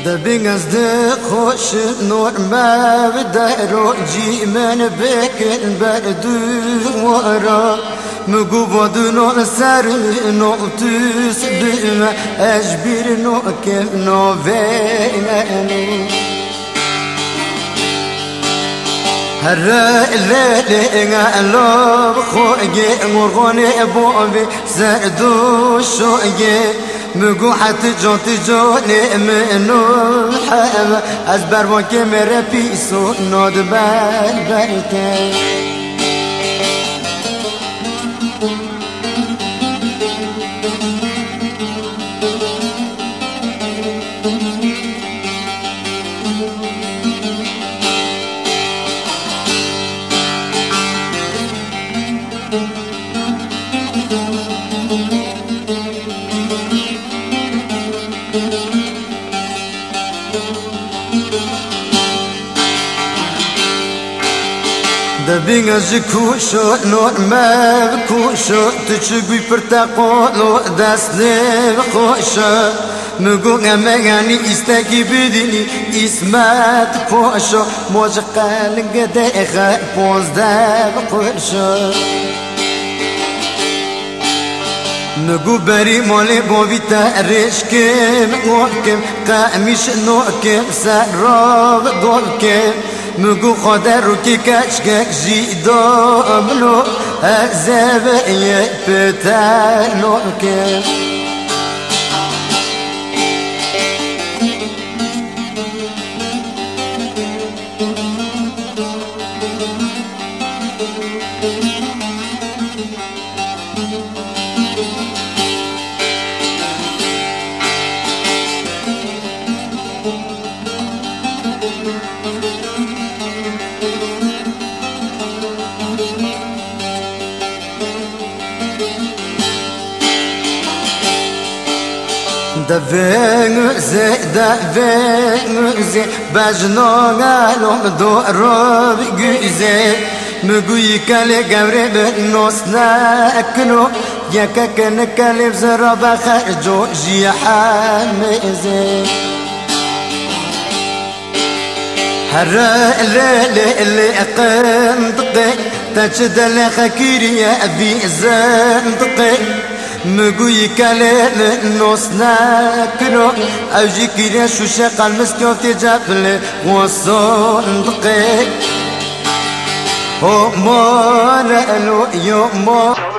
دبین از ده خوش نور ما بدارو جی من بکن بردوارا مگو بادنو سر نو توس بما اجبیر نو کم نو ویننو هر لیلی علو خوگی مرغونی بوبی زردو شوگی مگو حتی جونی منو حما از بروان که میره پیسو ناد برکن دبین از کوشو نور ما کوشو تچگوی پر تقولو دست خوشو مگو غمگانی استگی بدینی اسمت پوشو موج قلق دقیقه 15 خوشو مگو بری مالی باوی ترش کم کم قمیش نو کم سر را دور کم مگو خدا رو که کشک جیدا بلو ازبه یه پتنو کم دفنگزه بجنانالم دورو بگوزه مگوی کلی گوره به نوس نکنو یکا کن کلی بزرا بخرجو جی حمزه هر لیلی قندقه تجدل خکیری بی زندقه مگوی کلم نوس نکنو او جی کیری شوشه قلمس کفتی جبل و صندقه او مارلو یو مار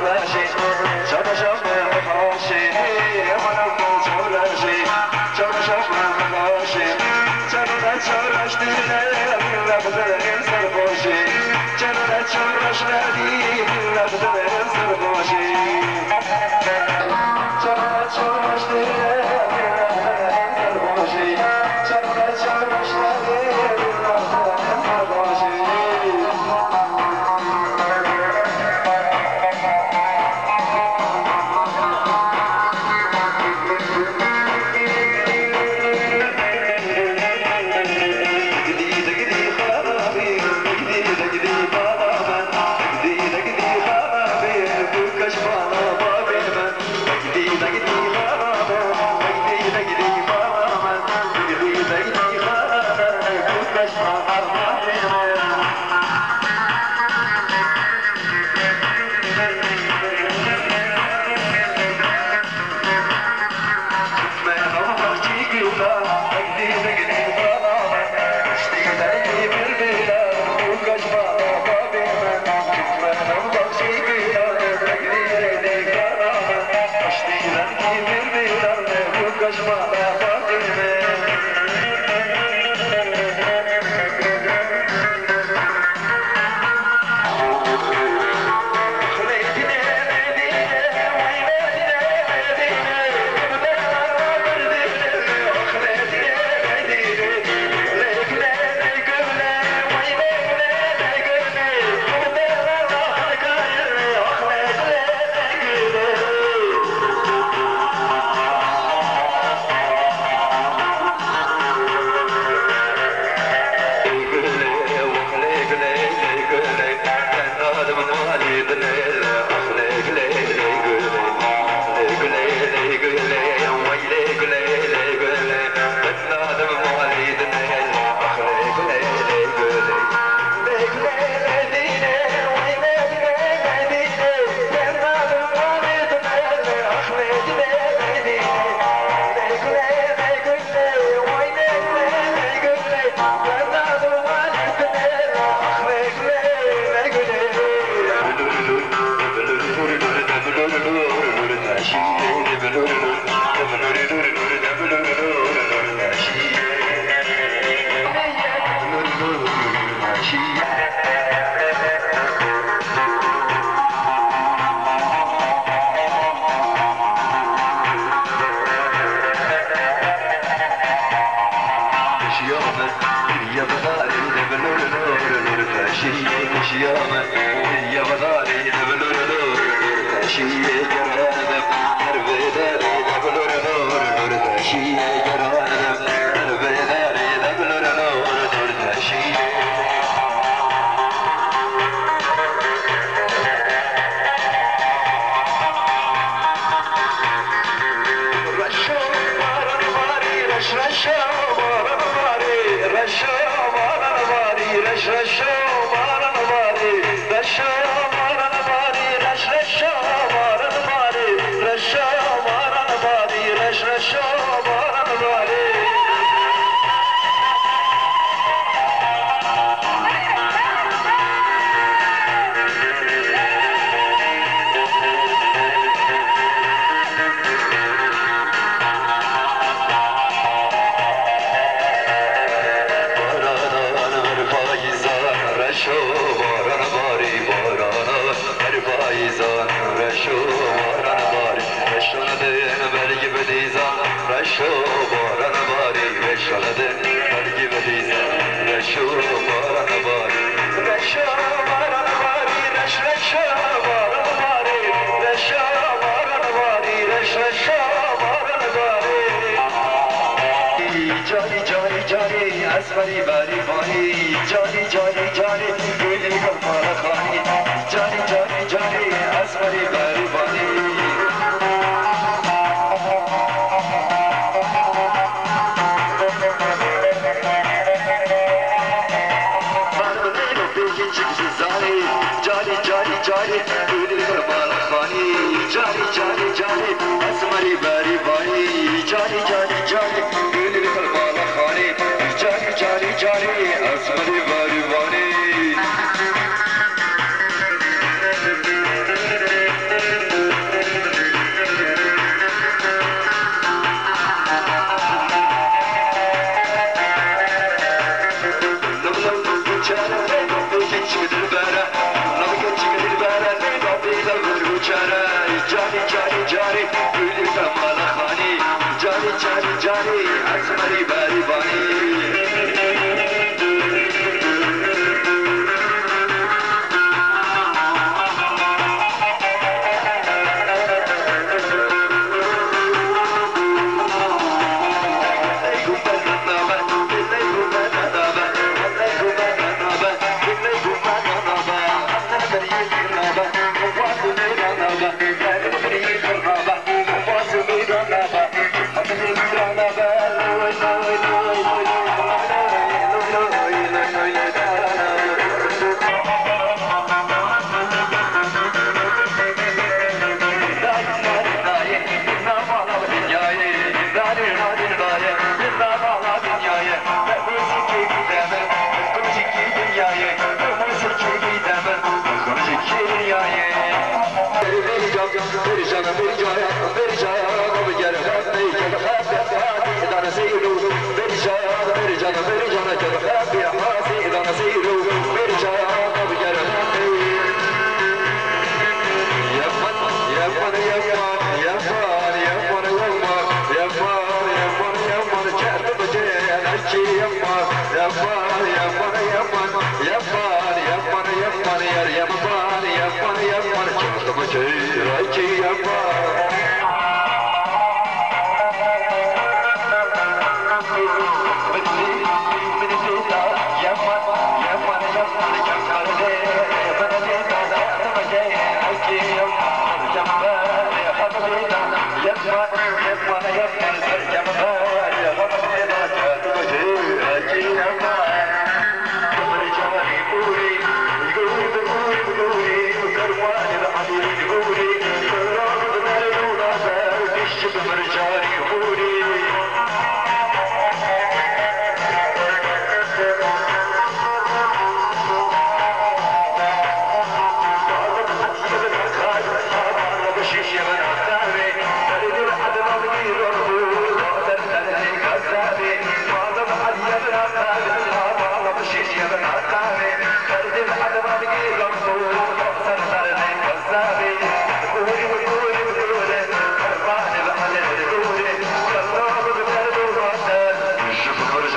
شيامة يا بداري دبلور نور نور فاشي شيامة يا بداري دبلور نور نور فاشي جرانب هربداري دبلور نور نور فاشي جرانب هربداري دبلور نور نور فاشي Asfari bari bari, Johnny Johnny Johnny, really come for a khani. Johnny Johnny Johnny, asfari bari bari. Johnny Johnny Johnny, really come for a khani. Johnny Johnny Johnny, asfari bari bari. Johnny Johnny Johnny, really come for a khani. Johnny, Johnny, Johnny, asmari bari bari. Johnny, Johnny, Johnny, really come on a khani. Johnny, Johnny, Johnny, asmari bari bari.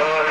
Sorry.